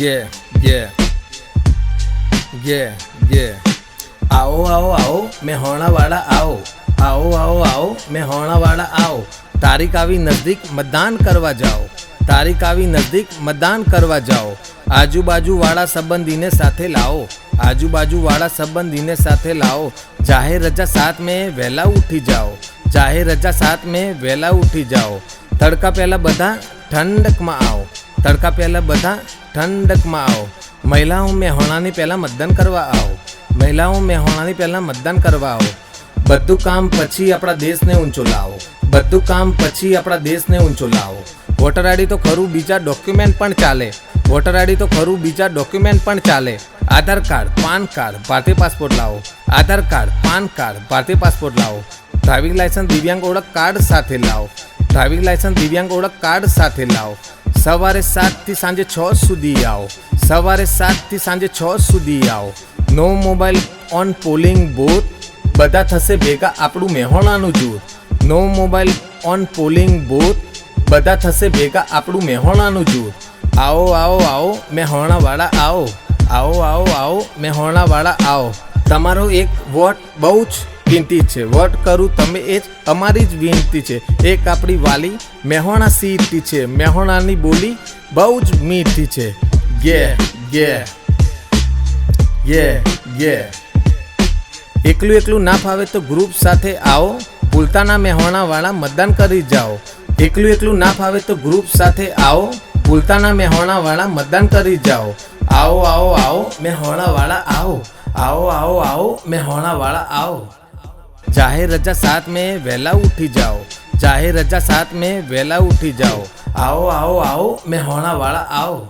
Yeah, yeah, yeah, yeah. आओ आओ आओ મેહોણાવાળા आओ आओ आओ आओ મેહોણાવાળા आओ તારીખ આવી નજદીક મતદાન કરવા જાઓ તારીખ આવી નજદીક મતદાન કરવા જાઓ આજુબાજુવાળા સંબંધીને સાથે લાવો આજુબાજુવાળા સંબંધીને સાથે લાવો જાહેર રજા સાથ મેં વહેલા ઉઠી જાઓ જાહેર રજા સાથ મેં વહેલા ઉઠી જાઓ તડકા પહેલાં બધા ઠંડકમાં આવો તડકા પહેલાં બધા ઠંડકમાં આવો મહિલાઓ મેહોણાની પહેલાં મતદાન કરવા આવો મહિલાઓ મેહોણાની પહેલાં મતદાન કરવા આવો બધું કામ પછી આપણા દેશને ઊંચો લાવો બધું કામ પછી આપણા દેશને ઊંચો લાવો વોટર આઈડી તો ખરું બીજા ડોક્યુમેન્ટ પણ ચાલે વોટર આઈડી તો ખરું બીજા ડોક્યુમેન્ટ પણ ચાલે આધાર કાર્ડ પાન કાર્ડ ભારતીય પાસપોર્ટ લાવો આધાર કાર્ડ પાન કાર્ડ ભારતીય પાસપોર્ટ લાવો ડ્રાઇવિંગ લાયસન્સ દિવ્યાંગ ઓળખ કાર્ડ સાથે લાવો ડ્રાઇવિંગ લાયસન્સ દિવ્યાંગ ઓળખ કાર્ડ સાથે લાવો સવારે 7 થી સાંજે 6 સુધી આવો સવારે 7 થી સાંજે 6 સુધી આવો નો મોબાઈલ ઓન પોલિંગ બૂથ બધા થશે ભેગા આપણું મેહોણાનું જૂથ નો મોબાઈલ ઓન પોલિંગ બૂથ બધા થશે ભેગા આપણું મેહોણાનું જૂથ આવો આવો આવો મેહોણાવાળા આવો આવો આવો આવો મેહોણાવાળા આવો તમારો એક વોટ બહુ જ કિંમતી છે વોટ કરું તમે એ જ અમારી જ વિનંતી છે એક આપણી વાલી મેહોણા સીટથી છે મેહોણાની બોલી બહુ જ મીઠી છે એકલું એકલું ના ફાવે તો ગ્રુપ સાથે આવો ભૂલતા ના મેહોણાવાળા મતદાન કરી જાઓ એકલું એકલું ના ફાવે તો ગ્રુપ સાથે આવો ભૂલતા ના મેહોણાવાળા મતદાન કરી જાઓ આવો આવો આવો મેહોણાવાળા આવો આવો આવો આવો મેહોણાવાળા આવો જાહેર રજા સાથ મેં વહેલા ઉઠી જાઓ જાહેર રજા સાથ મેં વહેલા ઉઠી જાઓ આવો આવો આવો મેહોણાવાળા આવો